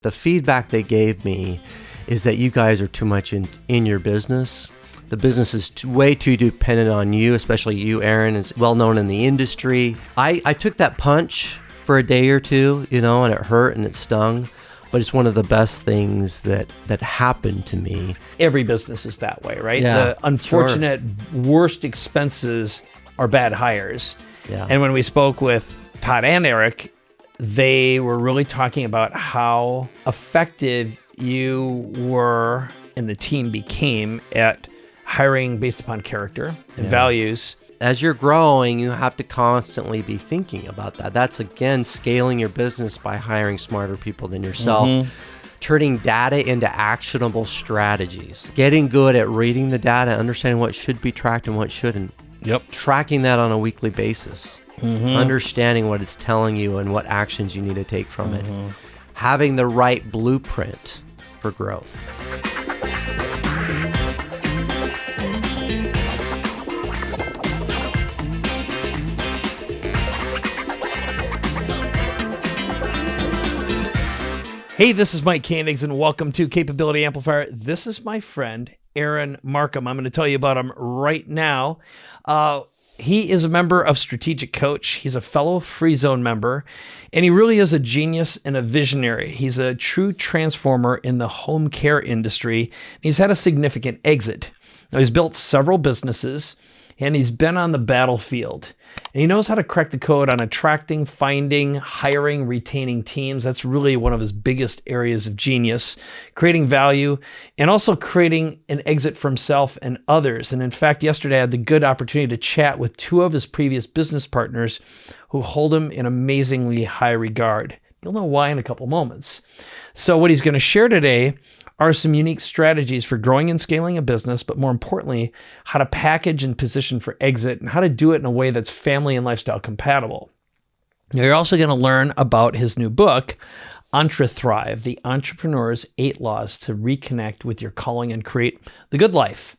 The feedback they gave me is that you guys are too much in your business. The business is way too dependent on you, especially you, Aaron, is well known in the industry. I took that punch for a day or two, and it hurt and it stung, but it's one of the best things that happened to me. Every business is that way, right? Yeah, the unfortunate worst expenses are bad hires. Yeah. And when we spoke with Todd and Eric, they were really talking about how effective you were and the team became at hiring based upon character and values. As you're growing, you have to constantly be thinking about that. That's, again, scaling your business by hiring smarter people than yourself, turning data into actionable strategies, getting good at reading the data, understanding what should be tracked and what shouldn't, tracking that on a weekly basis, understanding what it's telling you and what actions you need to take from it, having the right blueprint for growth. Hey, this is Mike Koenigs, and welcome to Capability Amplifier. This is my friend, Aaron Marcum. I'm going to tell you about him right now. He is a member of Strategic Coach. He's a fellow Free Zone member, and he really is a genius and a visionary. He's a true transformer in the home care industry. He's had a significant exit. Now, he's built several businesses, and he's been on the battlefield. And he knows how to crack the code on attracting, finding, hiring, retaining teams. That's really one of his biggest areas of genius, creating value, and also creating an exit for himself and others. And in fact, yesterday I had the good opportunity to chat with two of his previous business partners who hold him in amazingly high regard. You'll know why in a couple moments. So what he's going to share today are some unique strategies for growing and scaling a business, but more importantly, how to package and position for exit and how to do it in a way that's family and lifestyle compatible. Now, you're also going to learn about his new book, Entre, The Entrepreneur's 8 Laws to Reconnect with Your Calling and Create the Good Life,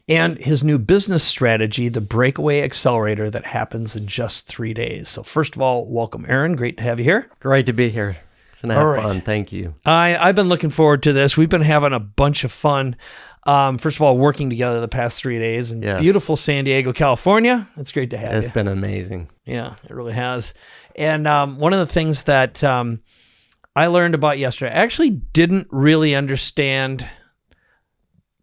and his new business strategy, the Breakaway Accelerator, that happens in just 3 days. So first of all, welcome, Aaron. Great to have you here. Great to be here. And have fun. Thank you. I've been looking forward to this. We've been having a bunch of fun. First of all, working together the past 3 days in beautiful San Diego, California. It's great to have you. It's been amazing. Yeah, it really has. And one of the things that I learned about yesterday, I actually didn't really understand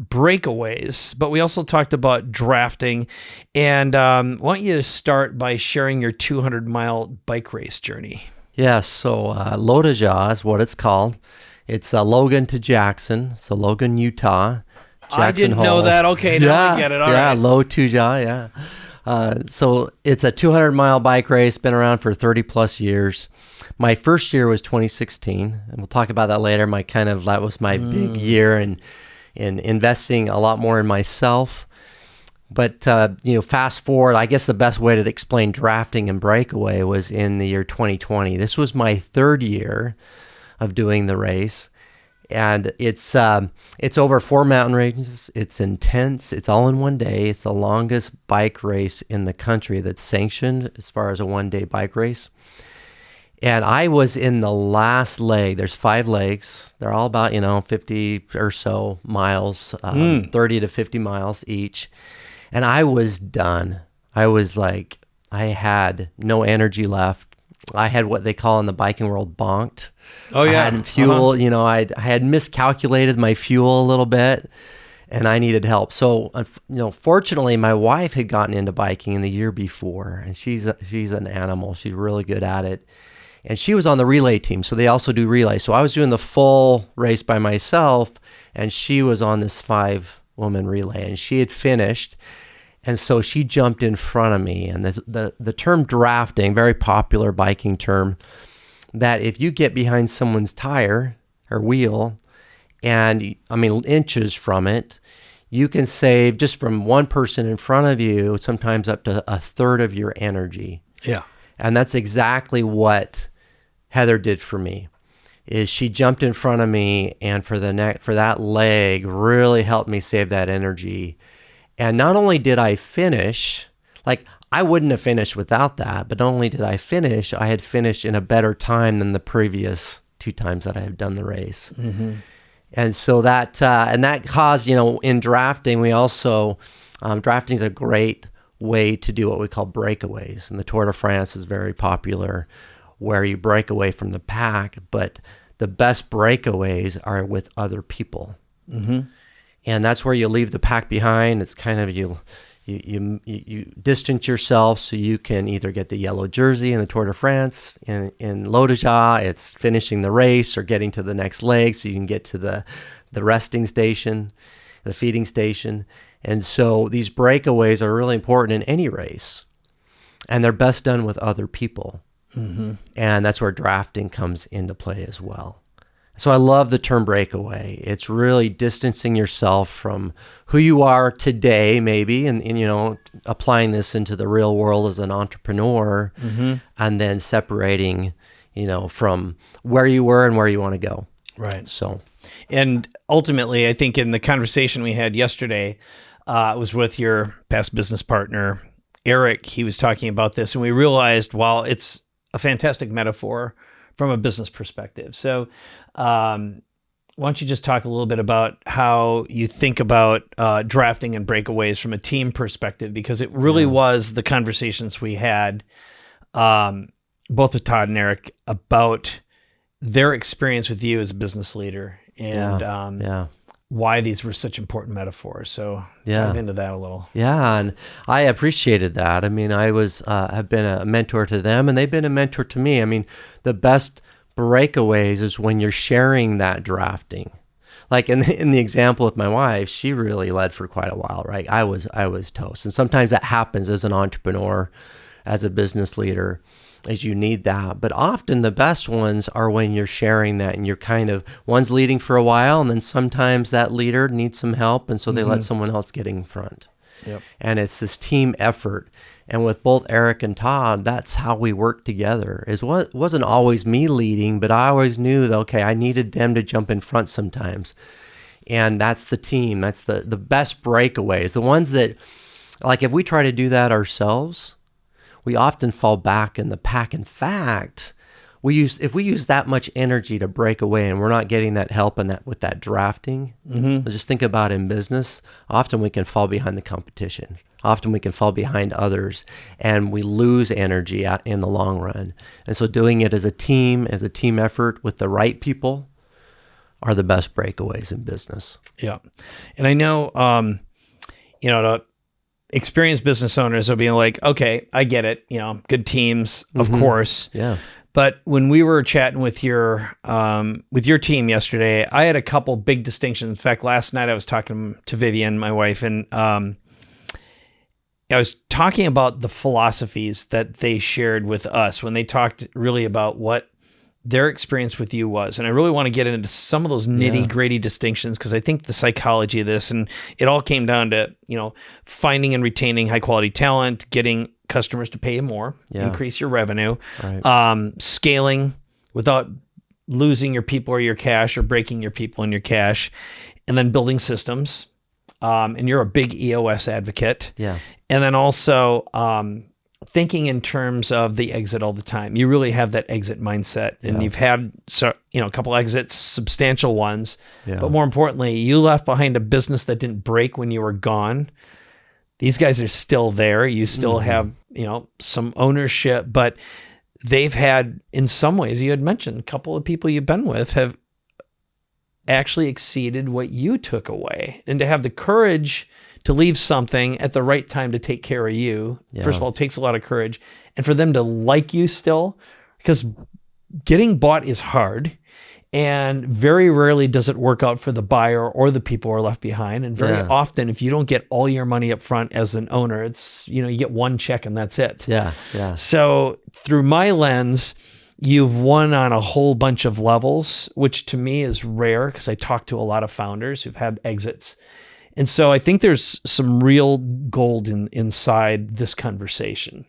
breakaways, but we also talked about drafting. And I want you to start by sharing your 200-mile bike race journey. Yes, so Lodaja is what it's called. It's Logan to Jackson, so Logan, Utah. Jackson I didn't know that. Okay, now I get it. All right. Lodaja, so it's a 200-mile bike race, been around for 30-plus years. My first year was 2016, and we'll talk about that later. That was my big year in investing a lot more in myself. But, fast forward, I guess the best way to explain drafting and breakaway was in the year 2020. This was my third year of doing the race. And it's over 4 mountain ranges. It's intense. It's all in one day. It's the longest bike race in the country that's sanctioned as far as a one-day bike race. And I was in the last leg. There's 5 legs. They're all about, 50 or so miles, 30 to 50 miles each. And I was done. I was like, I had no energy left. I had what they call in the biking world bonked. Oh, yeah. I hadn't fuel, I had miscalculated my fuel a little bit, and I needed help. So, fortunately, my wife had gotten into biking in the year before, and she's an animal. She's really good at it. And she was on the relay team, so they also do relay. So I was doing the full race by myself, and she was on this 5-woman relay, and she had finished. And so she jumped in front of me. And the term drafting, very popular biking term, that if you get behind someone's tire or wheel, and inches from it, you can save just from one person in front of you, sometimes up to a third of your energy. Yeah. And that's exactly what Heather did for me. Is she jumped in front of me, and for that leg really helped me save that energy. And not only did I finish, I wouldn't have finished without that, but not only did I finish, I had finished in a better time than the previous 2 times that I have done the race. Mm-hmm. And so that caused, in drafting, we also, drafting is a great way to do what we call breakaways. And the Tour de France is very popular, where you break away from the pack, but the best breakaways are with other people. Mm-hmm. And that's where you leave the pack behind. It's kind of you distance yourself so you can either get the yellow jersey in the Tour de France. In Lodija, it's finishing the race or getting to the next leg so you can get to the resting station, the feeding station. And so these breakaways are really important in any race, and they're best done with other people. Mm-hmm. And that's where drafting comes into play as well. So I love the term breakaway. It's really distancing yourself from who you are today, maybe, and applying this into the real world as an entrepreneur, mm-hmm. and then separating, from where you were and where you want to go. Right. So, and ultimately, I think in the conversation we had yesterday, it was with your past business partner, Eric. He was talking about this, and we realized, while it's a fantastic metaphor from a business perspective. So why don't you just talk a little bit about how you think about drafting and breakaways from a team perspective, because it really was the conversations we had, both with Todd and Eric, about their experience with you as a business leader and why these were such important metaphors. So dive into that a little. Yeah, and I appreciated that. I mean, I have been a mentor to them, and they've been a mentor to me. I mean, the best breakaways is when you're sharing that drafting. Like in the example with my wife, she really led for quite a while, right? I was toast. And sometimes that happens as an entrepreneur, as a business leader, as you need that. But often the best ones are when you're sharing that and you're kind of, one's leading for a while, and then sometimes that leader needs some help, and so they let someone else get in front. Yep. And it's this team effort. And with both Eric and Todd, that's how we work together. It wasn't always me leading, but I always knew that, okay, I needed them to jump in front sometimes. And that's the team. That's the best breakaways. The ones that, like, if we try to do that ourselves, we often fall back in the pack. In fact, if we use that much energy to break away and we're not getting that help with that drafting, just think about in business, often we can fall behind the competition. Often we can fall behind others, and we lose energy in the long run. And so doing it as a team effort with the right people are the best breakaways in business. Yeah. And I know, the experienced business owners will be like, okay, I get it. Good teams, of course. Yeah. But when we were chatting with your team yesterday, I had a couple big distinctions. In fact, last night I was talking to Vivian, my wife, and I was talking about the philosophies that they shared with us when they talked really about what their experience with you was. And I really want to get into some of those nitty-gritty distinctions, because I think the psychology of this, and it all came down to, finding and retaining high-quality talent, getting customers to pay you more, increase your revenue, scaling without losing your people or your cash or breaking your people and your cash, and then building systems. And you're a big EOS advocate. Yeah. And then also thinking in terms of the exit all the time. You really have that exit mindset, and you've had a couple exits, substantial ones. Yeah. But more importantly, you left behind a business that didn't break when you were gone. These guys are still there. You still have, some ownership, but they've had, in some ways, you had mentioned a couple of people you've been with have actually exceeded what you took away. And to have the courage to leave something at the right time to take care of you, first of all, it takes a lot of courage. And for them to like you still, because getting bought is hard, and very rarely does it work out for the buyer or the people who are left behind. And very often, if you don't get all your money up front as an owner, it's, you get one check and that's it. Yeah, yeah. So through my lens, you've won on a whole bunch of levels, which to me is rare, because I talk to a lot of founders who've had exits. And so I think there's some real gold inside this conversation.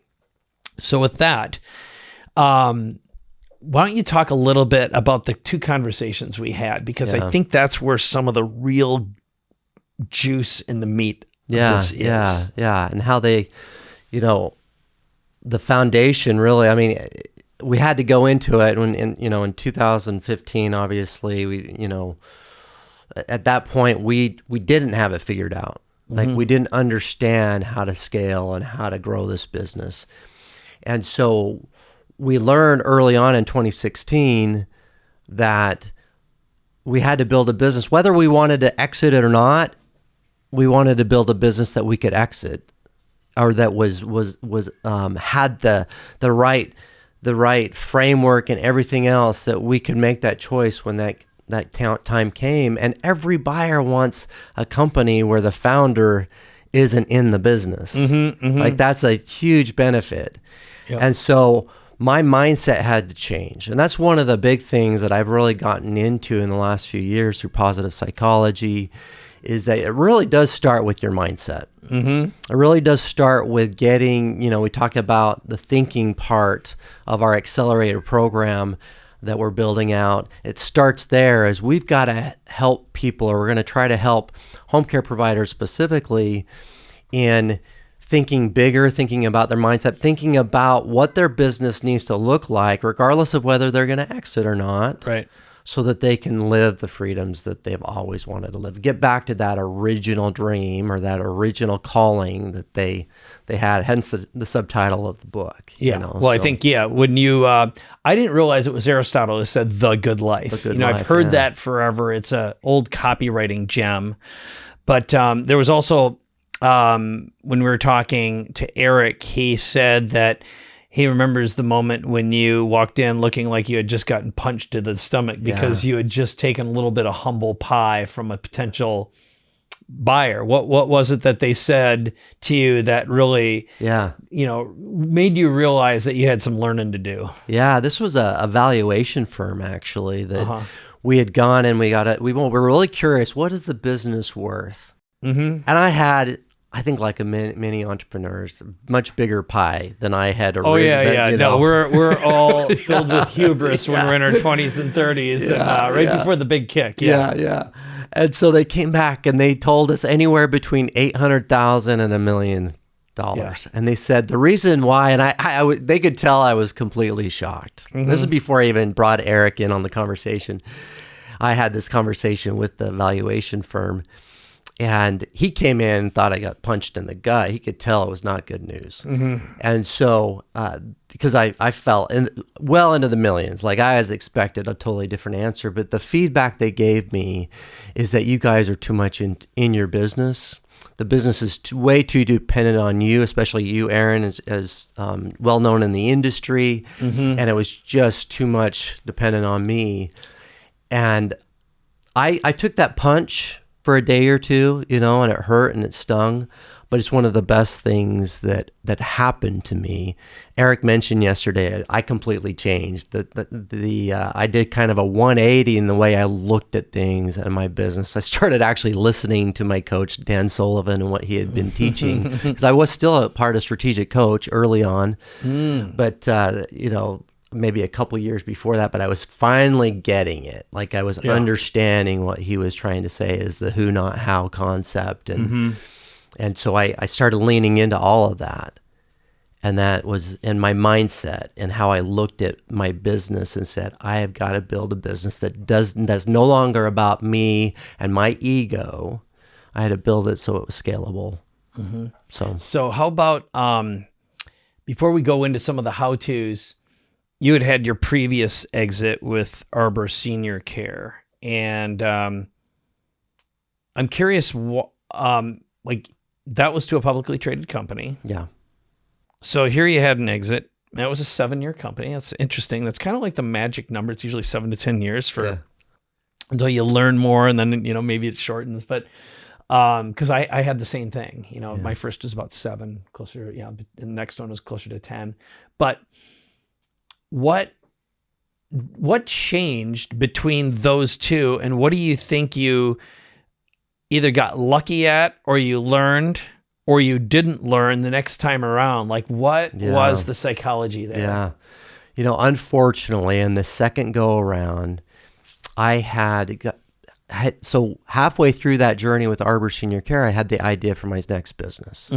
So with that, why don't you talk a little bit about the two conversations we had? Because I think that's where some of the real juice and the meat of this is. Yeah. And how they, the foundation really, I mean, we had to go into it in 2015, obviously, at that point we didn't have it figured out. Like we didn't understand how to scale and how to grow this business. And so we learned early on in 2016 that we had to build a business, whether we wanted to exit it or not. We wanted to build a business that we could exit, or that was had the right framework and everything else, that we could make that choice when that time came. And every buyer wants a company where the founder isn't in the business. Like that's a huge benefit. Yep. And so my mindset had to change. And that's one of the big things that I've really gotten into in the last few years through positive psychology, is that it really does start with your mindset. It really does start with getting, we talk about the thinking part of our Accelerator program that we're building out. It starts there, as we've got to help people, or we're going to try to help home care providers specifically in thinking bigger, thinking about their mindset, thinking about what their business needs to look like, regardless of whether they're going to exit or not. Right. So that they can live the freedoms that they've always wanted to live. Get back to that original dream, or that original calling that they had, hence the subtitle of the book. I think, when you, I didn't realize it was Aristotle who said the good life. I've heard that forever. It's a old copywriting gem. But there was also, when we were talking to Eric, he said that he remembers the moment when you walked in looking like you had just gotten punched to the stomach because you had just taken a little bit of humble pie from a potential buyer. What was it that they said to you that really, made you realize that you had some learning to do? Yeah, this was a valuation firm, actually, that we had gone and we were really curious, what is the business worth? And I think like many entrepreneurs, much bigger pie than I had originally. No, we're all filled with hubris when we're in our 20s and 30s, and before the big kick. Yeah. And so they came back and they told us anywhere between $800,000 and $1 million. And they said the reason why, and they could tell I was completely shocked. This is before I even brought Eric in on the conversation. I had this conversation with the valuation firm. And he came in and thought I got punched in the gut. He could tell it was not good news. And so, because I fell well into the millions, like I had expected a totally different answer. But the feedback they gave me is that you guys are too much in your business. The business is way too dependent on you, especially you, Aaron, as well known in the industry. And it was just too much dependent on me. And I took that punch for a day or two, and it hurt and it stung, but it's one of the best things that happened to me. Eric mentioned yesterday, I completely changed. I did kind of a 180 in the way I looked at things in my business. I started actually listening to my coach, Dan Sullivan, and what he had been teaching, because I was still a part of Strategic Coach early on, but maybe a couple years before that, but I was finally getting it. Like I was understanding what he was trying to say is the who, not how concept. And so I started leaning into all of that. And that was in my mindset and how I looked at my business and said, I have got to build a business that's no longer about me and my ego. I had to build it so it was scalable. So how about, before we go into some of the how-tos, you had your previous exit with Arbor Senior Care, and I'm curious, that was to a publicly traded company. Yeah. So here you had an exit. That was a 7-year company. That's interesting. That's kind of like the magic number. It's usually 7 to 10 years until you learn more, and then maybe it shortens. But because I had the same thing. My first was about 7, closer. And the next one was closer to 10, but. What changed between those two, and what do you think you either got lucky at, or you learned, or you didn't learn the next time around? Like, what was the psychology there? Unfortunately, in the second go around, I had so halfway through that journey with Arbor Senior Care, I had the idea for my next business.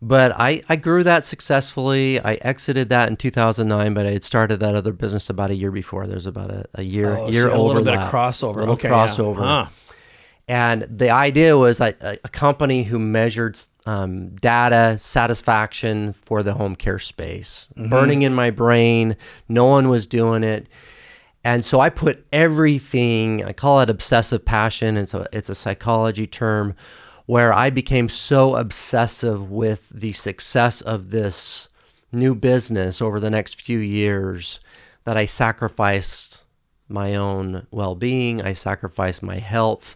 But I grew that successfully. I exited that in 2009, but I had started that other business about a year before. There's about a year so overlap. a little bit of crossover. A little Okay, crossover. Yeah. Huh. And the idea was a company who measured data satisfaction for the home care space. Burning in my brain. No one was doing it. And so I put everything, I call it obsessive passion. It's a psychology term, where I became so obsessive with the success of this new business over the next few years that I sacrificed my own well-being. I sacrificed my health.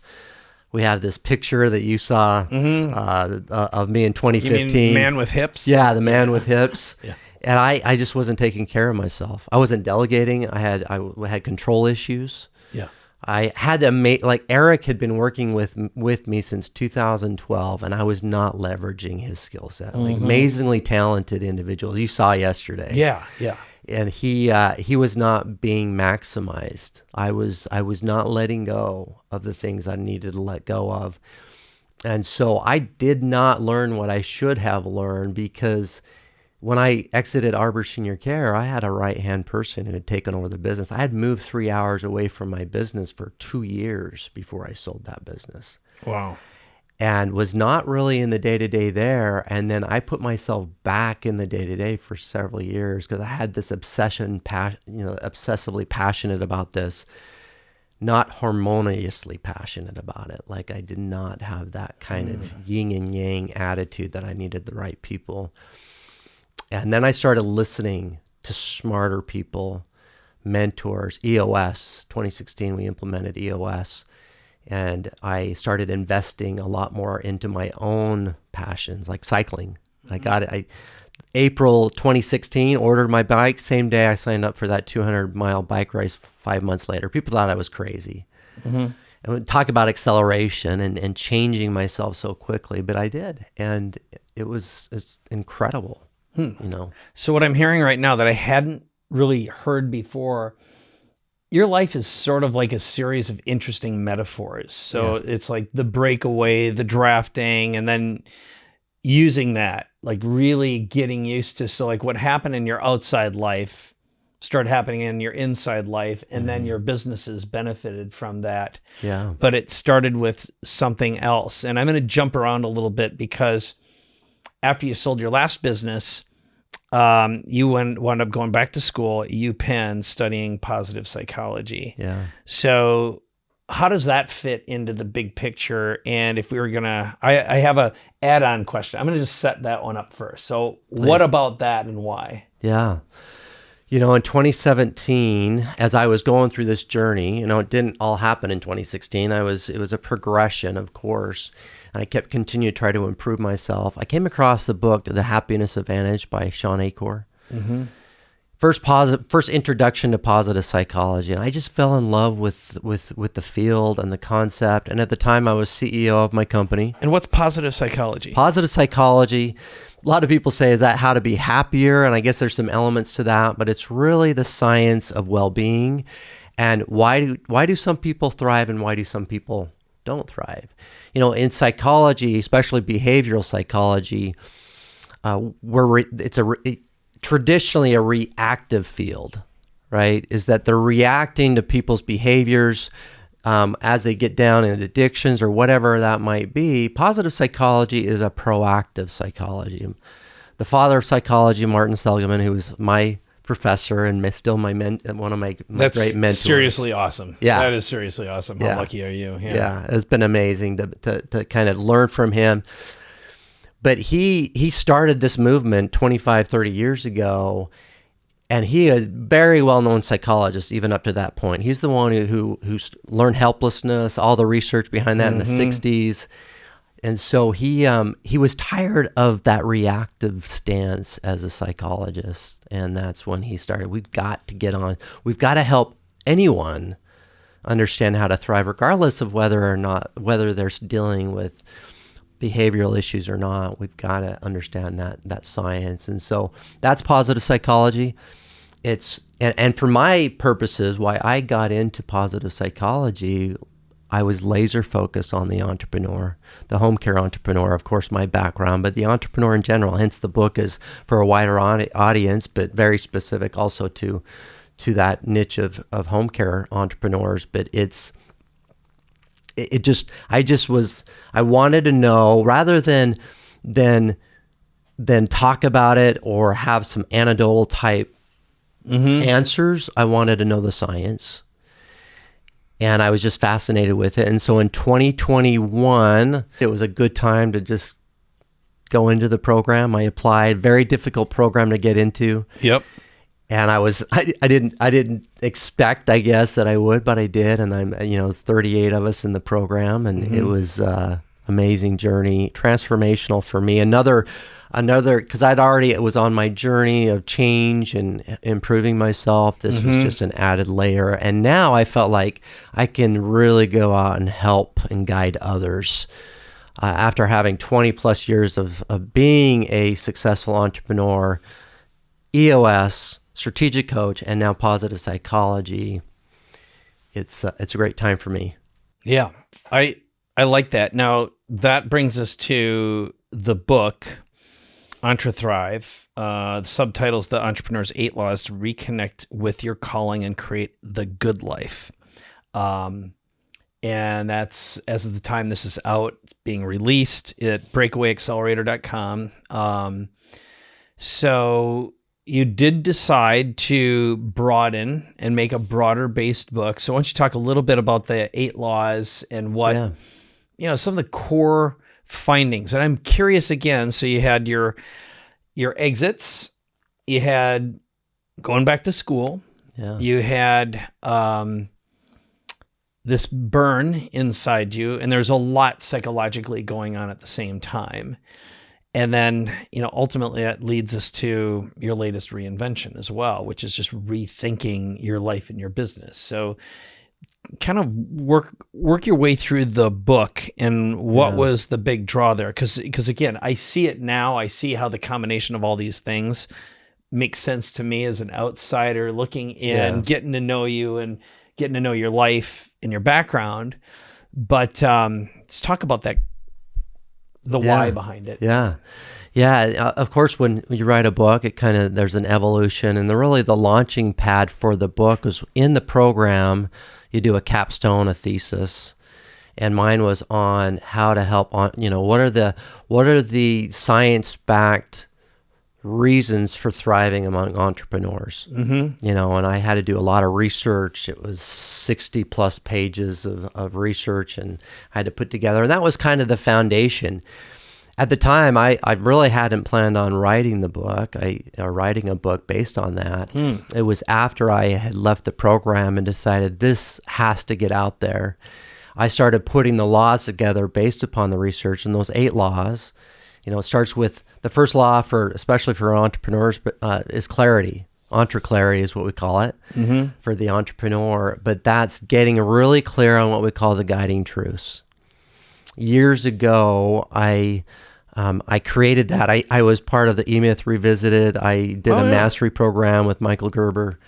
We have this picture that you saw of me in 2015. You mean man with hips? Yeah, the man with hips. Yeah. And I just wasn't taking care of myself. I wasn't delegating. I had control issues. Yeah. I had to make, like, Eric had been working with me since 2012, and I was not leveraging his skill set. Like, amazingly talented individual. You saw yesterday. Yeah, yeah. And he was not being maximized. I was not letting go of the things I needed to let go of. And so I did not learn what I should have learned, because when I exited Arbor Senior Care, I had a right-hand person who had taken over the business. I had moved 3 hours away from my business for 2 years before I sold that business. Wow. And was not really in the day-to-day there. And then I put myself back in the day-to-day for several years because I had this obsession, obsessively passionate about this, not harmoniously passionate about it. Like, I did not have that kind of yin and yang attitude that I needed the right people. And then I started listening to smarter people, mentors, EOS. 2016, we implemented EOS. And I started investing a lot more into my own passions, like cycling. I got it. April 2016, ordered my bike. Same day I signed up for that 200-mile bike race 5 months later. People thought I was crazy. And we talk about acceleration and changing myself so quickly, but I did. And it's incredible. So what I'm hearing right now that I hadn't really heard before, your life is sort of like a series of interesting metaphors. So it's like the breakaway, the drafting, and then using that, like really getting used to, so like what happened in your outside life started happening in your inside life, and then your businesses benefited from that. Yeah. But it started with something else. And I'm going to jump around a little bit, because after you sold your last business, you wound up going back to school at UPenn studying positive psychology. Yeah. So how does that fit into the big picture? And if we were gonna, I have a add-on question. I'm gonna just set that one up first. So what about that and why? Yeah. In 2017, as I was going through this journey, it didn't all happen in 2016. It was a progression, of course. And I kept continuing to try to improve myself. I came across the book, The Happiness Advantage by Sean Acor. First introduction to positive psychology. And I just fell in love with the field and the concept. And at the time I was CEO of my company. And what's positive psychology? Positive psychology, a lot of people say, is that how to be happier? And I guess there's some elements to that, but it's really the science of well-being. And why do some people thrive and why do some people don't thrive? In psychology, especially behavioral psychology, it's traditionally a reactive field, right? Is that they're reacting to people's behaviors as they get down in addictions or whatever that might be. Positive psychology is a proactive psychology. The father of psychology, Martin Seligman, who was my professor and still one of my great mentors. That's seriously awesome. Yeah. That is seriously awesome. How lucky are you? Yeah. It's been amazing to kind of learn from him. But he started this movement 25, 30 years ago, and he is a very well-known psychologist even up to that point. He's the one who learned helplessness, all the research behind that in the 60s. And so he was tired of that reactive stance as a psychologist, and that's when he started. We've got to get on. We've got to help anyone understand how to thrive, regardless of whether they're dealing with behavioral issues or not. We've got to understand that science, and so that's positive psychology. And for my purposes, why I got into positive psychology, I was laser focused on the entrepreneur, the home care entrepreneur, of course, my background, but the entrepreneur in general. Hence, the book is for a wider audience, but very specific also to that niche of home care entrepreneurs. But I wanted to know, rather than talk about it or have some anecdotal type answers, I wanted to know the science. And I was just fascinated with it. And so in 2021, it was a good time to just go into the program. I applied, very difficult program to get into. Yep. And I didn't expect, I guess, that I would, but I did. And it's 38 of us in the program, and it was amazing journey, transformational for me. Another, because it was on my journey of change and improving myself. This was just an added layer. And now I felt like I can really go out and help and guide others. After having 20 plus years of being a successful entrepreneur, EOS, strategic coach, and now positive psychology, it's a great time for me. Yeah, I like that. Now, that brings us to the book, Entre Thrive. The subtitle's The Entrepreneur's 8 Laws to Reconnect with Your Calling and Create the Good Life. And that's, as of the time this is out, it's being released at breakawayaccelerator.com. So you did decide to broaden and make a broader based book. So why don't you talk a little bit about the 8 laws and what, some of the core findings. And I'm curious again, so you had your exits, you had going back to school, you had this burn inside you, and there's a lot psychologically going on at the same time. And then, ultimately that leads us to your latest reinvention as well, which is just rethinking your life and your business. So kind of work your way through the book and what was the big draw there? Because again, I see it now. I see how the combination of all these things makes sense to me as an outsider looking in, getting to know you and getting to know your life and your background. But let's talk about that. The why behind it. Yeah. Of course, when you write a book, there's an evolution, and the launching pad for the book was in the program. You do a capstone, a thesis, and mine was on how to help on, what are the science-backed reasons for thriving among entrepreneurs. And I had to do a lot of research. It was 60 plus pages of research, and I had to put together, and that was kind of the foundation. At the time, I really hadn't planned on writing the book, writing a book based on that. It was after I had left the program and decided this has to get out there. I started putting the laws together based upon the research, and those 8 laws, it starts with the first law especially for entrepreneurs, is clarity. Entre clarity is what we call it for the entrepreneur, but that's getting really clear on what we call the guiding truths. Years ago, I created that. I was part of the E-Myth Revisited. I did a mastery program with Michael Gerber,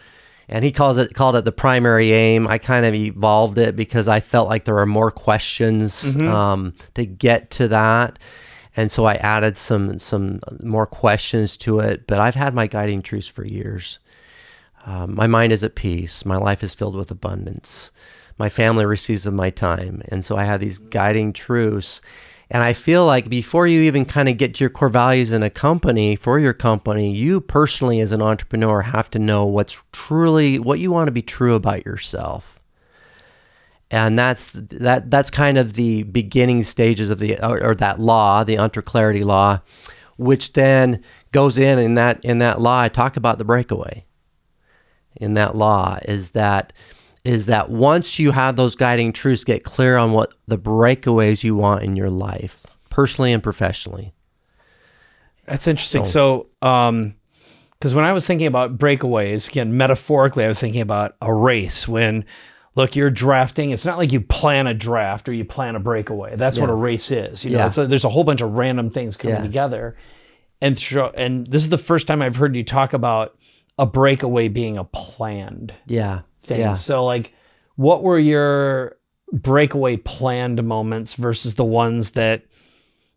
and he called it the primary aim. I kind of evolved it because I felt like there are more questions to get to that. And so I added some more questions to it, but I've had my guiding truths for years. My mind is at peace. My life is filled with abundance. My family receives of my time. And so I have these guiding truths. And I feel like before you even kind of get to your core values in a company, for your company, you personally as an entrepreneur have to know what you want to be true about yourself. And that's kind of the beginning stages of or that law, the Entre Clarity law, which then goes in that law. I talk about the breakaway. In that law is that once you have those guiding truths, get clear on what the breakaways you want in your life, personally and professionally. That's interesting. So, because when I was thinking about breakaways, again, metaphorically, I was thinking about a race when. Look, you're drafting. It's not like you plan a draft or you plan a breakaway. That's what a race is. So there's a whole bunch of random things coming together. And this is the first time I've heard you talk about a breakaway being a planned thing. Yeah. So like, what were your breakaway planned moments versus the ones that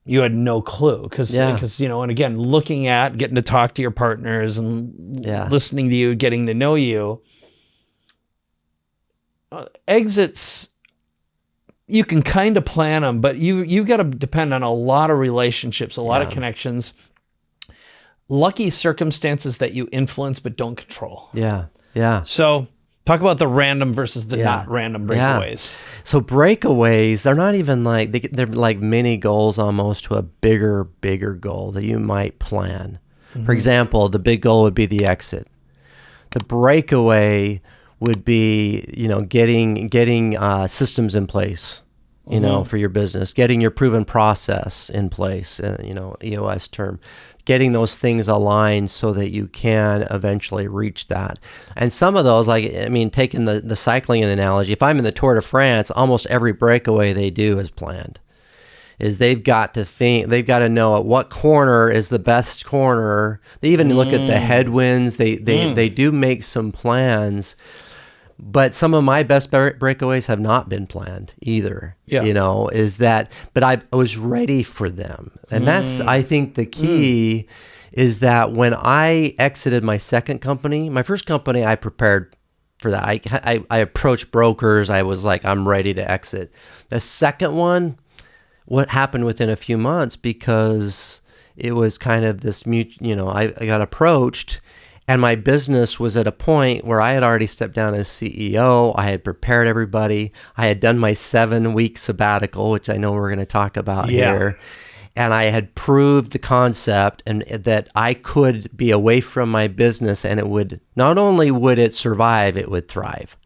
you had no clue? Because, and again, looking at, getting to talk to your partners and listening to you, getting to know you, exits, you can kind of plan them, but you've got to depend on a lot of relationships, a lot of connections, lucky circumstances that you influence but don't control. Yeah. So talk about the random versus the not random breakaways. So breakaways, they're not even they're like mini goals almost to a bigger goal that you might plan. For example, the big goal would be the exit. The breakaway would be, getting systems in place, for your business, getting your proven process in place, EOS term, getting those things aligned so that you can eventually reach that. And some of those, taking the cycling analogy, if I'm in the Tour de France, almost every breakaway they do is planned. They've got to know at what corner is the best corner. They even look at the headwinds. They do make some plans. But some of my best breakaways have not been planned either. But I was ready for them. And that's, I think, the key is that when I exited my second company, my first company, I prepared for that. I approached brokers. I was like, I'm ready to exit. The second one, what happened within a few months, because it was kind of this, I got approached. And my business was at a point where I had already stepped down as CEO. I had prepared everybody. I had done my 7-week sabbatical, which I know we're going to talk about here. And I had proved the concept and that I could be away from my business, and it would, not only would it survive, it would thrive.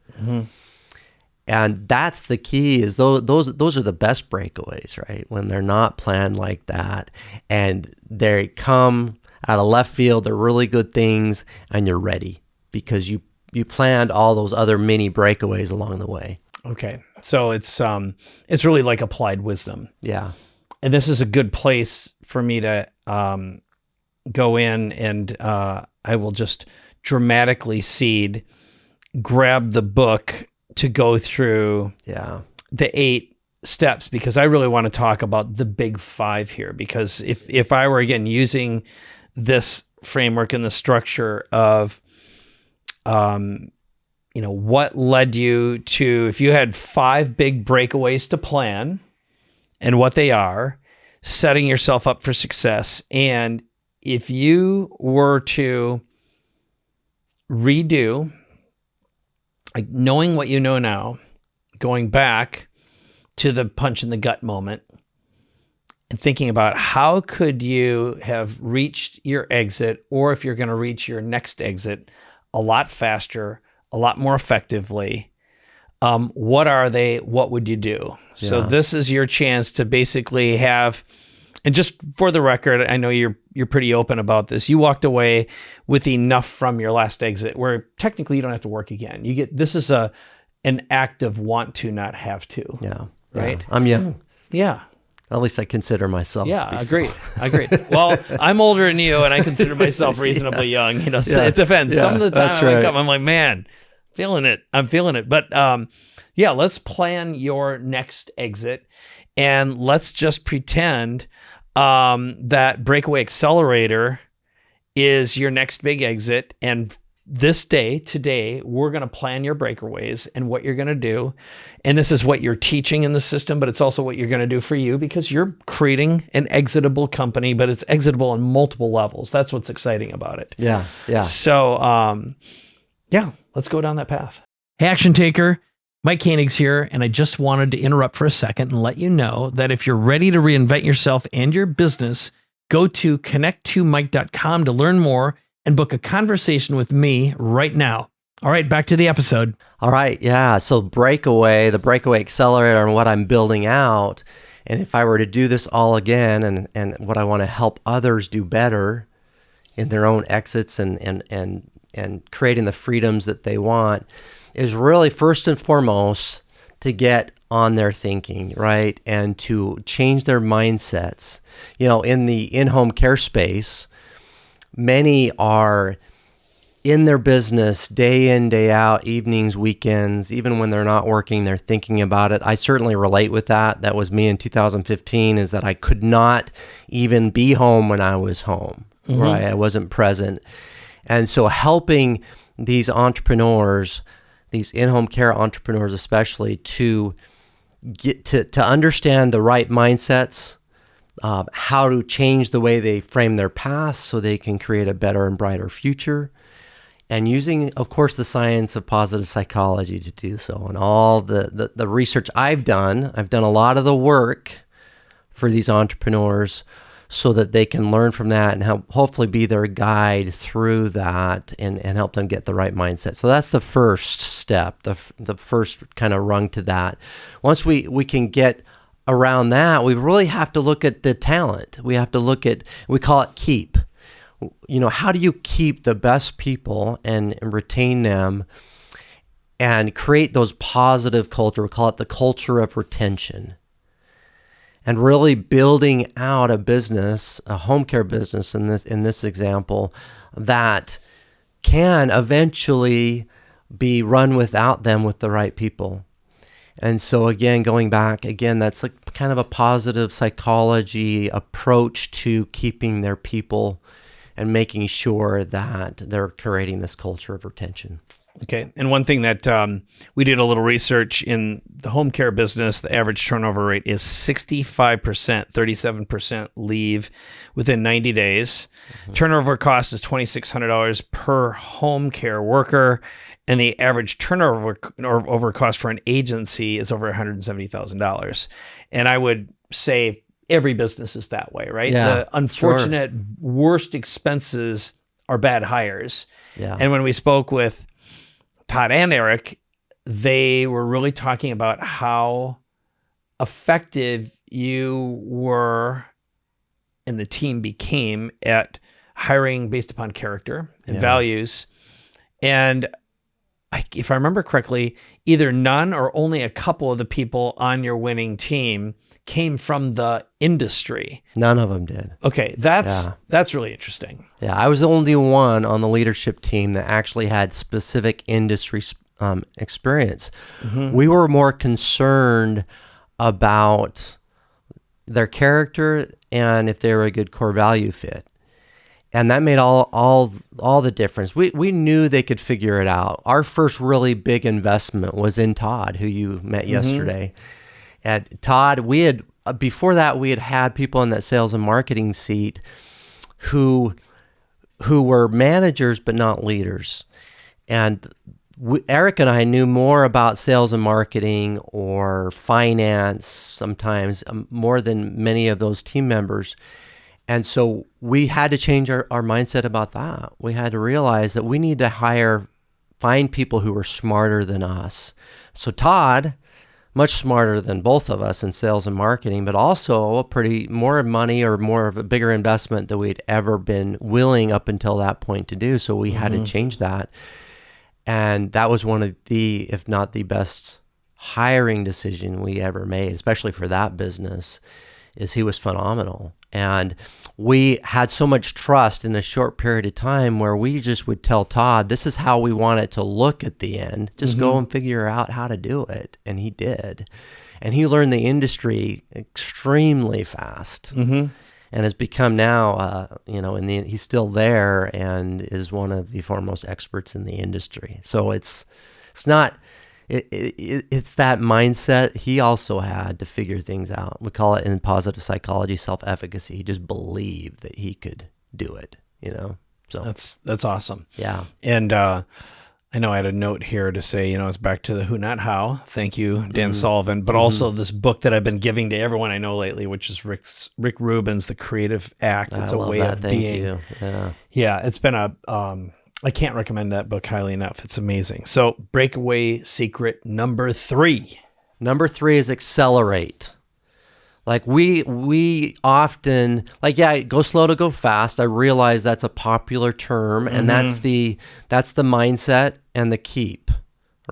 And that's the key, is those are the best breakaways, right? When they're not planned like that and they come out of left field, they're really good things, and you're ready because you planned all those other mini breakaways along the way. Okay, so it's really like applied wisdom. Yeah, and this is a good place for me to go in, and I will just dramatically grab the book to go through the 8 steps, because I really want to talk about the big 5 here. Because if I were, again, using this framework and the structure of, what led you to, if you had 5 big breakaways to plan and what they are, setting yourself up for success. And if you were to redo, like knowing what you know now, going back to the punch in the gut moment, and thinking about how could you have reached your exit, or if you're going to reach your next exit, a lot faster, a lot more effectively. What are they? What would you do? Yeah. So this is your chance to basically have, and just for the record, I know you're pretty open about this. You walked away with enough from your last exit where technically you don't have to work again. This is an act of want to, not have to. Yeah. Right. Yeah. I'm young. Yeah. At least I consider myself. Yeah, agreed. Well, I'm older than you, and I consider myself reasonably young. So it depends. Some of the time I wake up, I'm like, man, I'm feeling it. But let's plan your next exit, and let's just pretend that Breakaway Accelerator is your next big exit. And today, we're going to plan your breakaways and what you're going to do. And this is what you're teaching in the system, but it's also what you're going to do for you, because you're creating an exitable company, but it's exitable on multiple levels. That's what's exciting about it. Yeah. So, let's go down that path. Hey, Action Taker. Mike Koenigs here, and I just wanted to interrupt for a second and let you know that if you're ready to reinvent yourself and your business, go to connect2mike.com to learn more and book a conversation with me right now. All right, back to the episode. All right, yeah. So the Breakaway Accelerator, and what I'm building out, and if I were to do this all again, and what I want to help others do better in their own exits and creating the freedoms that they want, is really first and foremost to get on their thinking, right? And to change their mindsets. In the in-home care space, many are in their business day in, day out, evenings, weekends, even when they're not working, they're thinking about it. I certainly relate with that. That was me in 2015, is that I could not even be home when I was home, right? I wasn't present. And so helping these entrepreneurs, these in-home care entrepreneurs especially, to get to understand the right mindsets, how to change the way they frame their past so they can create a better and brighter future, and using, of course, the science of positive psychology to do so. And all the research I've done a lot of the work for these entrepreneurs so that they can learn from that and help hopefully be their guide through that and help them get the right mindset. So that's the first step, the first kind of rung to that. Once we can get around that, we really have to look at the talent. We have to look at, we call it keep. How do you keep the best people and retain them and create those positive culture? We call it the culture of retention. And really building out a business, a home care business in this example, that can eventually be run without them with the right people. And so again, going back, that's like kind of a positive psychology approach to keeping their people and making sure that they're creating this culture of retention. Okay. And one thing that we did a little research in the home care business, the average turnover rate is 65%, 37% leave within 90 days. Turnover cost is $2,600 per home care worker. And the average turnover cost for an agency is over $170,000. And I would say every business is that way, right? Yeah, the unfortunate worst expenses are bad hires. Yeah. And when we spoke with Todd and Eric, they were really talking about how effective you were and the team became at hiring based upon character and values. And if I remember correctly, either none or only a couple of the people on your winning team came from the industry. None of them did. Okay, that's really interesting. Yeah, I was the only one on the leadership team that actually had specific industry experience. We were more concerned about their character and if they were a good core value fit. And that made all the difference. We knew they could figure it out. Our first really big investment was in Todd, who you met yesterday. And Todd, before that, we had people in that sales and marketing seat who were managers but not leaders. And Eric and I knew more about sales and marketing or finance sometimes more than many of those team members. And so we had to change our mindset about that. We had to realize that we need to find people who were smarter than us. So Todd, much smarter than both of us in sales and marketing, but also more money or more of a bigger investment than we'd ever been willing up until that point to do. So we had to change that. And that was one of the, if not the best hiring decision we ever made, especially for that business, is he was phenomenal. And we had so much trust in a short period of time where we just would tell Todd, this is how we want it to look at the end. Just go and figure out how to do it. And he did. And he learned the industry extremely fast and has become now, he's still there and is one of the foremost experts in the industry. So it's not... It's that mindset he also had to figure things out. We call it in positive psychology self-efficacy. He just believed that he could do it, So that's awesome. Yeah. And I know I had a note here to say, it's back to the who, not how. Thank you, Dan Sullivan. But also this book that I've been giving to everyone I know lately, which is Rick Rubin's The Creative Act. It's a way of being. Thank you. Yeah. Yeah, it's been I can't recommend that book highly enough. It's amazing. So, breakaway secret number 3. Number 3 is accelerate. Like we often, go slow to go fast. I realize that's a popular term, and that's the mindset and the keep,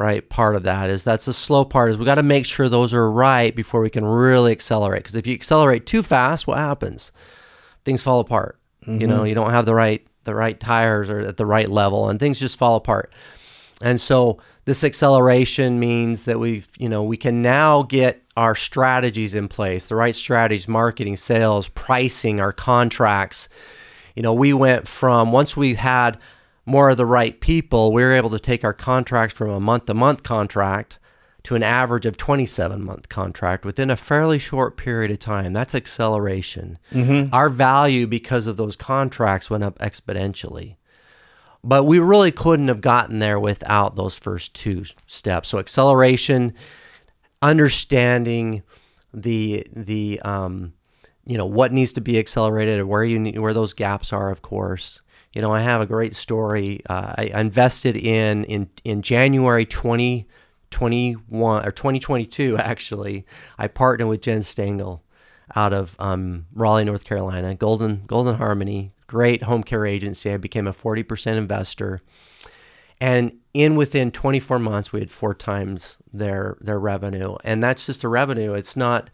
right? Part of that's the slow part is we got to make sure those are right before we can really accelerate. Because if you accelerate too fast, what happens? Things fall apart. You don't have the right tires are at the right level, and things just fall apart. And so this acceleration means that we can now get our strategies in place, the right strategies, marketing, sales, pricing, our contracts. We went from, once we had more of the right people, we were able to take our contracts from a month-to-month contract to an average of 27-month contract within a fairly short period of time. That's acceleration. Our value because of those contracts went up exponentially. But we really couldn't have gotten there without those first two steps. So acceleration, understanding the what needs to be accelerated and where those gaps are, of course. I have a great story. I invested in January 2021 or 2022, actually. I partnered with Jen Stengel out of Raleigh, North Carolina, Golden Harmony, great home care agency. I became a 40% investor. And within 24 months, we had 4 times their revenue. And that's just the revenue. It's not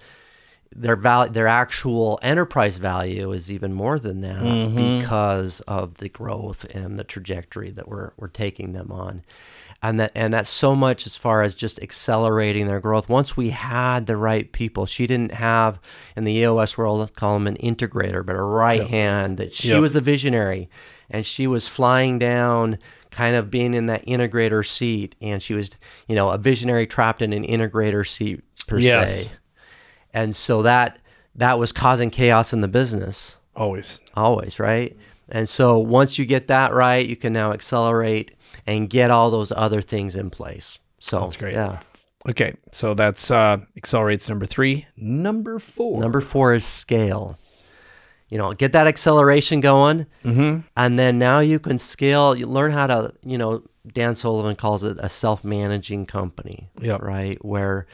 their actual enterprise value is even more than that because of the growth and the trajectory that we're taking them on. And that's so much as far as just accelerating their growth. Once we had the right people, she didn't have, in the EOS world, I'll call them an integrator, but a right hand, that she was the visionary, and she was flying down, kind of being in that integrator seat, and she was, a visionary trapped in an integrator seat per se. And so that was causing chaos in the business. Always, right? And so once you get that right, you can now accelerate and get all those other things in place. So that's great. Yeah. Okay, so that's accelerates number 3. Number 4. Number 4 is scale. Get that acceleration going, and then now you can scale. You learn how to, Dan Sullivan calls it a self-managing company, right? Where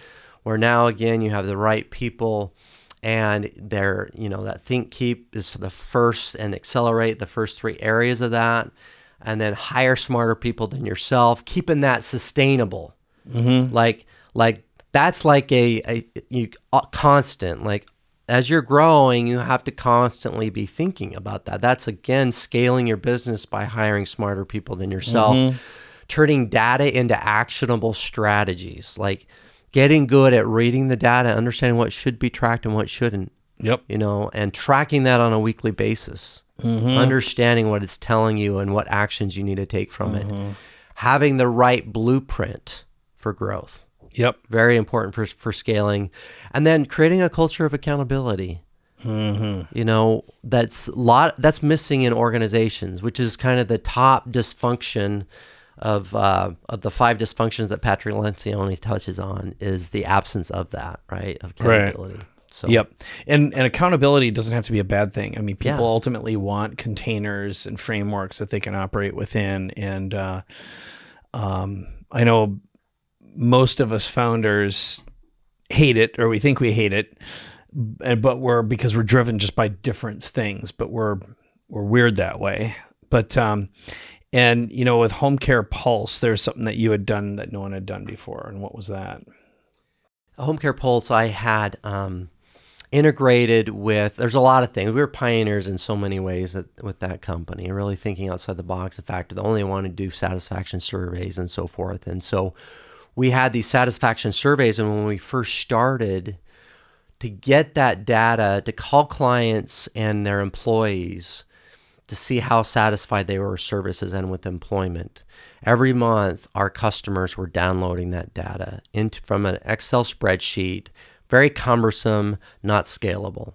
now again you have the right people, and they're, that think keep is for the first, and accelerate the first 3 areas of that, and then hire smarter people than yourself, keeping that sustainable. Like that's like a constant, like, as you're growing, you have to constantly be thinking about that. That's, again, scaling your business by hiring smarter people than yourself, turning data into actionable strategies, like getting good at reading the data, understanding what should be tracked and what shouldn't, and tracking that on a weekly basis, understanding what it's telling you and what actions you need to take from it, having the right blueprint for growth. Very important for scaling. And then creating a culture of accountability. That's missing in organizations, which is kind of the top dysfunction of the 5 dysfunctions that Patrick Lencioni touches on, is the absence of that, right? Of accountability. Right. So. And accountability doesn't have to be a bad thing. I mean, people ultimately want containers and frameworks that they can operate within. And I know most of us founders hate it, or we think we hate it, but because we're driven just by different things, but we're weird that way. But and with Home Care Pulse, there's something that you had done that no one had done before, and what was that? Home Care Pulse, I had integrated with, there's a lot of things. We were pioneers in so many ways with that company, really thinking outside the box. The fact that they only wanted to do satisfaction surveys and so forth. And so we had these satisfaction surveys, and when we first started, to get that data, to call clients and their employees to see how satisfied they were with services and with employment. Every month, our customers were downloading that data from an Excel spreadsheet, very cumbersome, not scalable.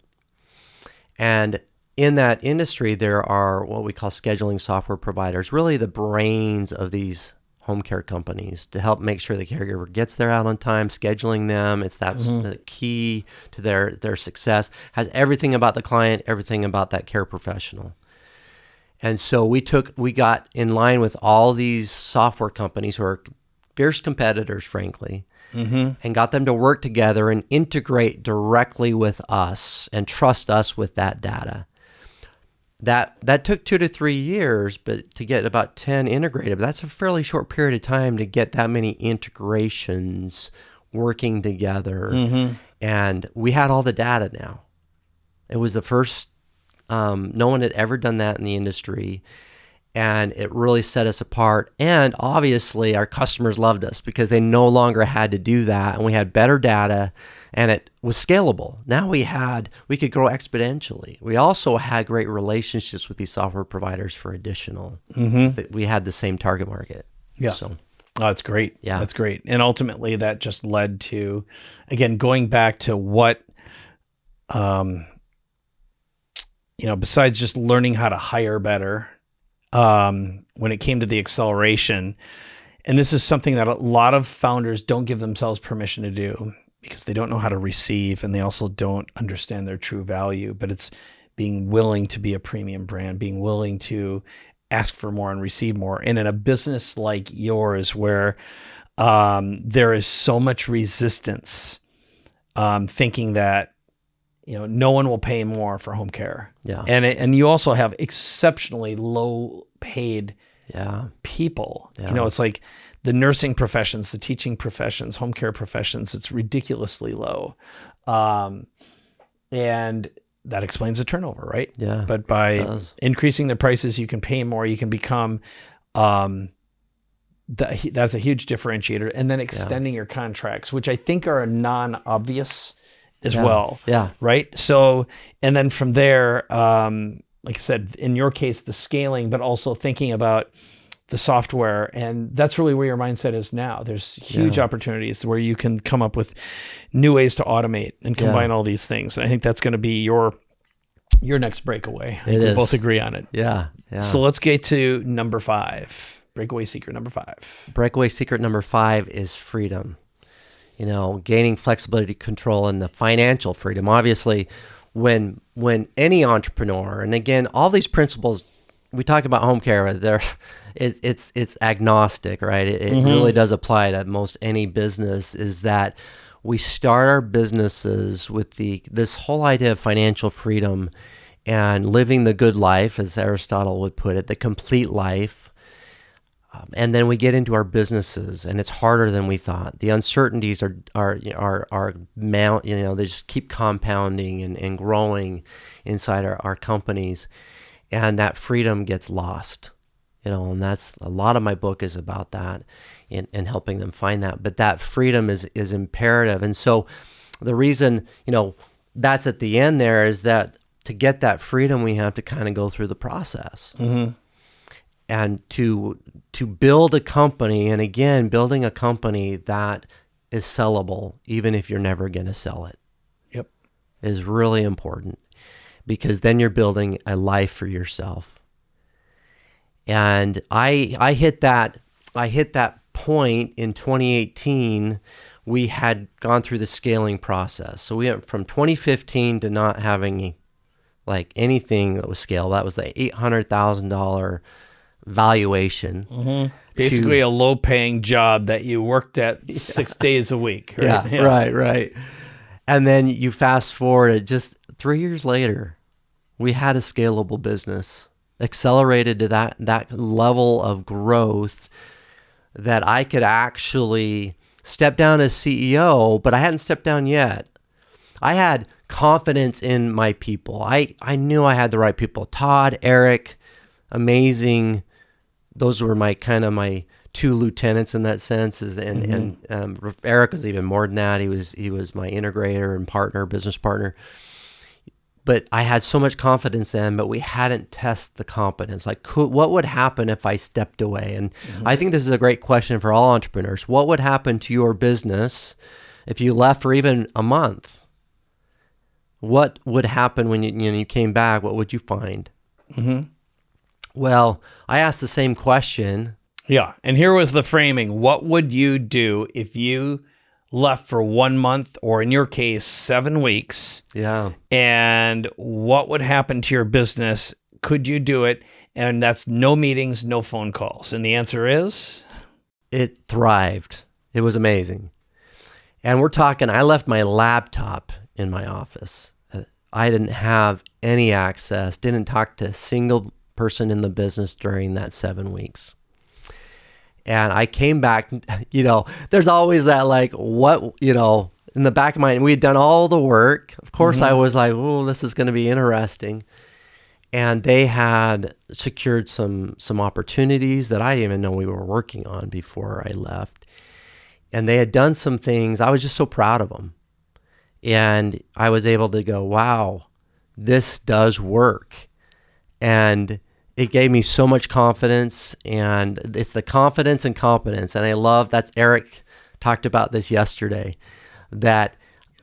And in that industry, there are what we call scheduling software providers, really the brains of these home care companies, to help make sure the caregiver gets there out on time, scheduling them. That's the key to their success. Has everything about the client, everything about that care professional. And so we got in line with all these software companies who are fierce competitors, frankly, and got them to work together and integrate directly with us and trust us with that data. That took 2 to 3 years, but to get about 10 integrated, that's a fairly short period of time to get that many integrations working together. And we had all the data now. It was the first, no one had ever done that in the industry. And it really set us apart. And obviously our customers loved us because they no longer had to do that. And we had better data and it was scalable. Now we could grow exponentially. We also had great relationships with these software providers for additional, we had the same target market. Yeah. So. Oh, that's great. Yeah. That's great. And ultimately that just led to, again, going back to what, besides just learning how to hire better, when it came to the acceleration, and this is something that a lot of founders don't give themselves permission to do because they don't know how to receive and they also don't understand their true value, but it's being willing to be a premium brand, being willing to ask for more and receive more. And in a business like yours where there is so much resistance, thinking that no one will pay more for home care. Yeah. And you also have exceptionally low paid people. Yeah. It's like the nursing professions, the teaching professions, home care professions, it's ridiculously low. And that explains the turnover, right? Yeah. But by increasing the prices, you can pay more, you can become, that's a huge differentiator. And then extending your contracts, which I think are non-obvious as well. Yeah. Right. So, and then from there, like I said, in your case, the scaling, but also thinking about the software. And that's really where your mindset is now. There's huge opportunities where you can come up with new ways to automate and combine all these things. And I think that's going to be your next breakaway. I think we both agree on it. Yeah. Yeah. So let's get to number 5, breakaway secret number 5. Breakaway secret number 5 is freedom. Gaining flexibility, control, and the financial freedom. Obviously, when any entrepreneur, and again, all these principles, we talk about home care, it's agnostic, right? It really does apply to most any business, is that we start our businesses with this whole idea of financial freedom and living the good life, as Aristotle would put it, the complete life. And then we get into our businesses, and it's harder than we thought. The uncertainties are mount. They just keep compounding and growing inside our companies, and that freedom gets lost. And that's a lot of my book is about that, and helping them find that. But that freedom is imperative, and so the reason that's at the end there is that to get that freedom, we have to kind of go through the process. Mm-hmm. And to build a company, and again, building a company that is sellable, even if you're never going to sell it, is really important, because then you're building a life for yourself. And I hit that point in 2018. We had gone through the scaling process, so we went from 2015 to not having like anything that was scalable. That was the $800,000 valuation. Basically a low-paying job that you worked at 6 days a week. Right? Right. And then you fast forward, just 3 years later, we had a scalable business, accelerated to that level of growth that I could actually step down as CEO, but I hadn't stepped down yet. I had confidence in my people. I knew I had the right people. Todd, Eric, amazing. Those were my 2 lieutenants in that sense. And Eric was even more than that. He was my integrator and partner, business partner. But I had so much confidence in, but we hadn't tested the competence. Like, what would happen if I stepped away? And I think this is a great question for all entrepreneurs. What would happen to your business if you left for even a month? What would happen when you came back? What would you find? Mm-hmm. Well, I asked the same question. Yeah, and here was the framing. What would you do if you left for 1 month, or in your case, 7 weeks? Yeah. And what would happen to your business? Could you do it? And that's no meetings, no phone calls. And the answer is? It thrived. It was amazing. And we're talking, I left my laptop in my office. I didn't have any access, didn't talk to a single person in the business during that 7 weeks. And I came back, there's always that in the back of my mind, we had done all the work. Of course, I was like, oh, this is going to be interesting. And they had secured some opportunities that I didn't even know we were working on before I left. And they had done some things. I was just so proud of them. And I was able to go, wow, this does work. And it gave me so much confidence. And it's the confidence and competence. And I love that Eric talked about this yesterday, that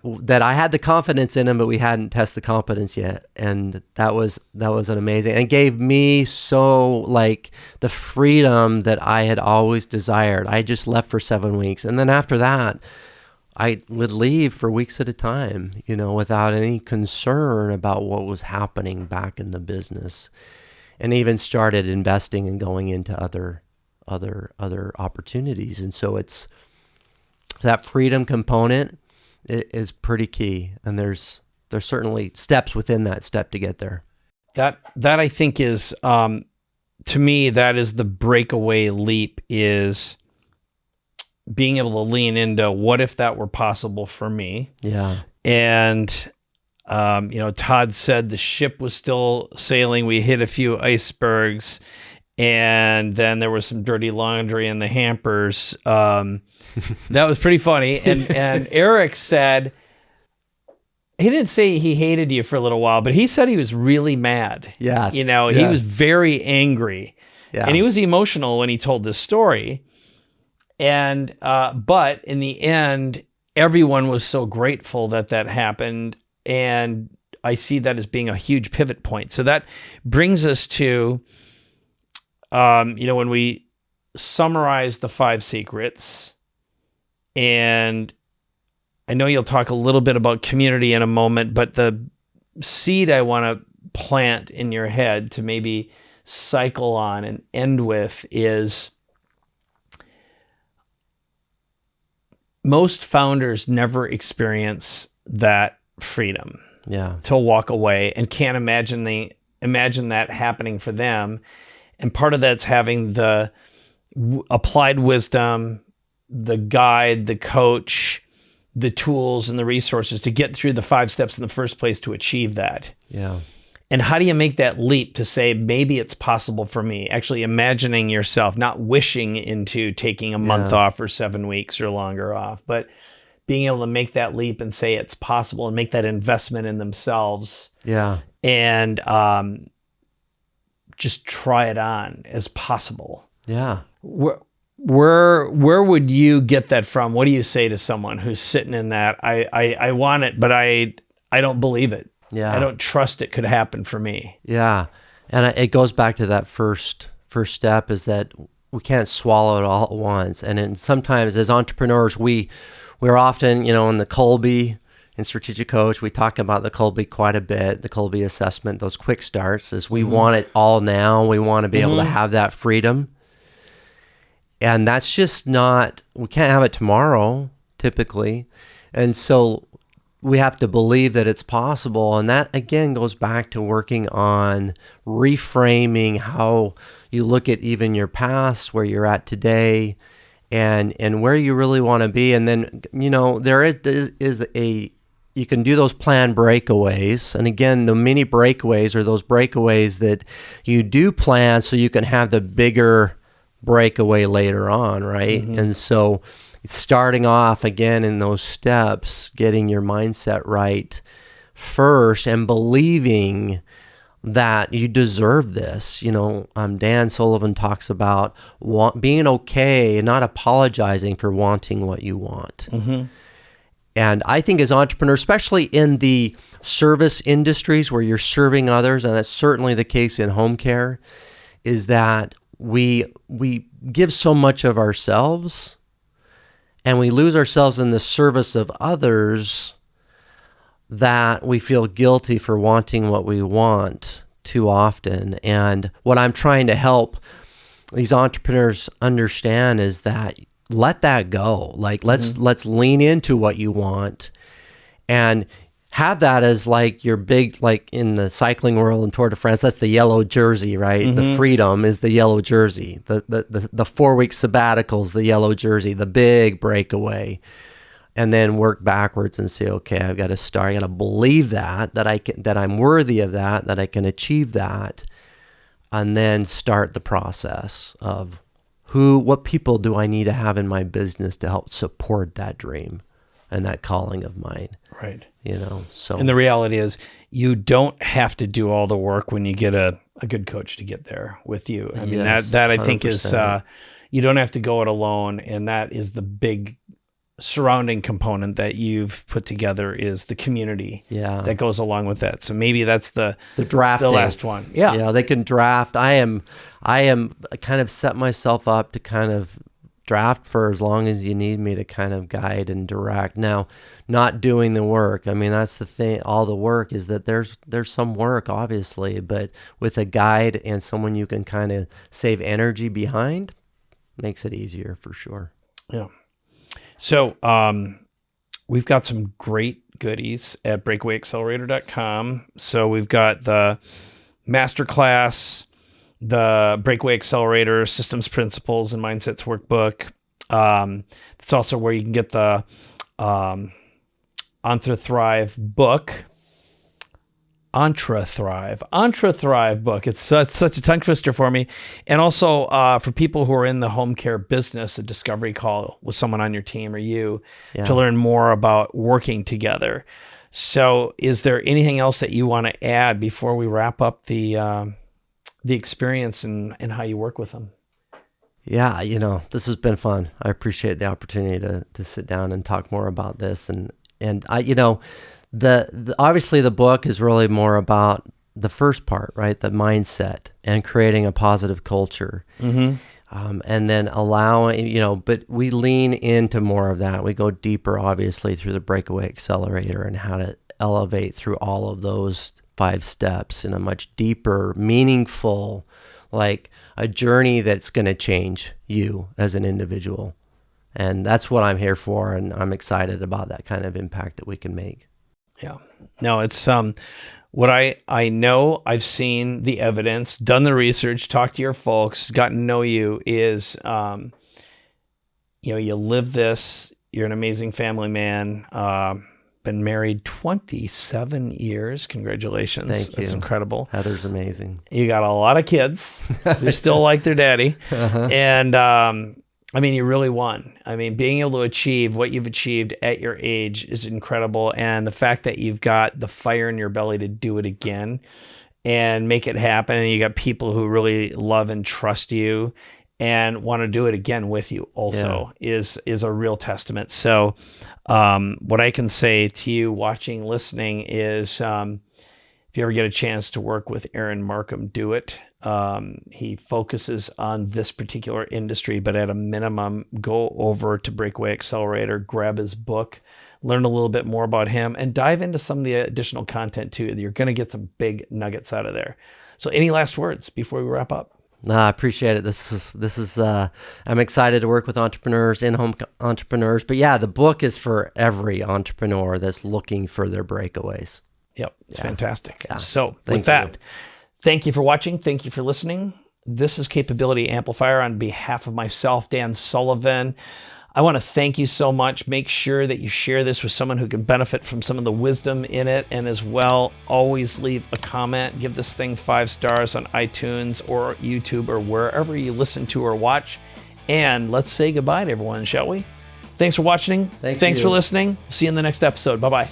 I had the confidence in him, but we hadn't tested the competence yet. And that was an amazing, and gave me so like the freedom that I had always desired. I just left for 7 weeks. And then after that, I would leave for weeks at a time, without any concern about what was happening back in the business, and even started investing and going into other opportunities. And so it's that freedom component. It is pretty key, and there's certainly steps within that step to get there. That I think is, to me, that is the breakaway leap, is being able to lean into what if that were possible for me. Yeah. And, Todd said the ship was still sailing. We hit a few icebergs, and then there was some dirty laundry in the hampers. That was pretty funny. And Eric said, he didn't say he hated you for a little while, but he said he was really mad. Yeah. He was very angry. Yeah. And he was emotional when he told this story. And, but in the end, everyone was so grateful that happened. And I see that as being a huge pivot point. So that brings us to, when we summarize the 5 secrets, and I know you'll talk a little bit about community in a moment, but the seed I want to plant in your head to maybe cycle on and end with is, most founders never experience that freedom to walk away, and can't imagine that happening for them. And part of that's having the applied wisdom, the guide, the coach, the tools and the resources to get through the 5 steps in the first place to achieve that. Yeah. And how do you make that leap to say, maybe it's possible for me? Actually imagining yourself, not wishing into taking a month off or 7 weeks or longer off, but being able to make that leap and say it's possible and make that investment in themselves. Yeah. And just try it on as possible. Yeah. Where would you get that from? What do you say to someone who's sitting in that? I want it, but I don't believe it. Yeah. I don't trust it could happen for me. Yeah. And it goes back to that first step, is that we can't swallow it all at once. And then sometimes as entrepreneurs, we're often, in the Kolbe, in Strategic Coach, we talk about the Kolbe quite a bit, the Kolbe assessment, those quick starts, is we want it all now. We want to be able to have that freedom. And that's just not, we can't have it tomorrow, typically. And so we have to believe that it's possible. And that, again, goes back to working on reframing how you look at even your past, where you're at today, and where you really want to be. And then, there is you can do those planned breakaways. And again, the mini breakaways are those breakaways that you do plan so you can have the bigger breakaway later on, right? And so starting off again in those steps, getting your mindset right first and believing that you deserve this. Dan Sullivan talks about being okay and not apologizing for wanting what you want. And I think as entrepreneurs, especially in the service industries where you're serving others, and that's certainly the case in home care, is that we give so much of ourselves and we lose ourselves in the service of others that we feel guilty for wanting what we want too often. And what I'm trying to help these entrepreneurs understand is that let that go. Like let's lean into what you want and have that as like your big, like in the cycling world and Tour de France, that's the yellow jersey, right? The freedom is the yellow jersey. The 4-week sabbaticals, the yellow jersey, the big breakaway. and then work backwards and say, okay, I've got to start. I got to believe that I'm worthy of that I can achieve that, and then start the process of what people do I need to have in my business to help support that dream and that calling of mine. Right. So. And the reality is, you don't have to do all the work when you get a good coach to get there with you. I mean, that I think 100%. is, you don't have to go it alone. And that is the big surrounding component that you've put together, is the community that goes along with that. So maybe that's the drafting, the last one. Yeah. They can draft. I am kind of set myself up to kind of draft for as long as you need me to kind of guide and direct. Now, not doing the work. I mean, that's the thing. All the work is that there's some work, obviously, but with a guide and someone you can kind of save energy behind, makes it easier for sure. Yeah. So we've got some great goodies at breakawayaccelerator.com. So we've got the masterclass, the Breakaway Accelerator Systems Principles and Mindsets Workbook. It's also where you can get the Entre book. Book. It's such a tongue twister for me. And also for people who are in the home care business, a discovery call with someone on your team or you to learn more about working together. So is there anything else that you want to add before we wrap up the experience and how you work with them? Yeah, this has been fun. I appreciate the opportunity to sit down and talk more about this. And I, the obviously the book is really more about the first part, right? The mindset and creating a positive culture. Mm-hmm. And then allowing, but we lean into more of that. We go deeper, obviously, through the Breakaway Accelerator and how to elevate through all of those 5 steps in a much deeper, meaningful, like a journey that's going to change you as an individual. And that's what I'm here for. And I'm excited about that kind of impact that we can make. Yeah. No, it's what I know, I've seen the evidence, done the research, talked to your folks, gotten to know you, is you live this, you're an amazing family man, been married 27 years. Congratulations. Thank you. That's incredible. Heather's amazing. You got a lot of kids. They're still like their daddy. Uh-huh. And I mean, you really won. I mean, being able to achieve what you've achieved at your age is incredible. And the fact that you've got the fire in your belly to do it again and make it happen. And you got people who really love and trust you and want to do it again with you also is a real testament. So what I can say to you watching, listening is if you ever get a chance to work with Aaron Marcum, do it. He focuses on this particular industry, but at a minimum, go over to Breakaway Accelerator, grab his book, learn a little bit more about him, and dive into some of the additional content too. You're going to get some big nuggets out of there. So any last words before we wrap up? No, I appreciate it. This is I'm excited to work with entrepreneurs, in-home entrepreneurs. But yeah, the book is for every entrepreneur that's looking for their breakaways. Yep, it's fantastic. Yeah. So with that, thank you for watching. Thank you for listening. This is Capability Amplifier on behalf of myself, Dan Sullivan. I want to thank you so much. Make sure that you share this with someone who can benefit from some of the wisdom in it. And as well, always leave a comment. Give this thing 5 stars on iTunes or YouTube or wherever you listen to or watch. And let's say goodbye to everyone, shall we? Thanks for watching. Thanks for listening. See you in the next episode. Bye-bye.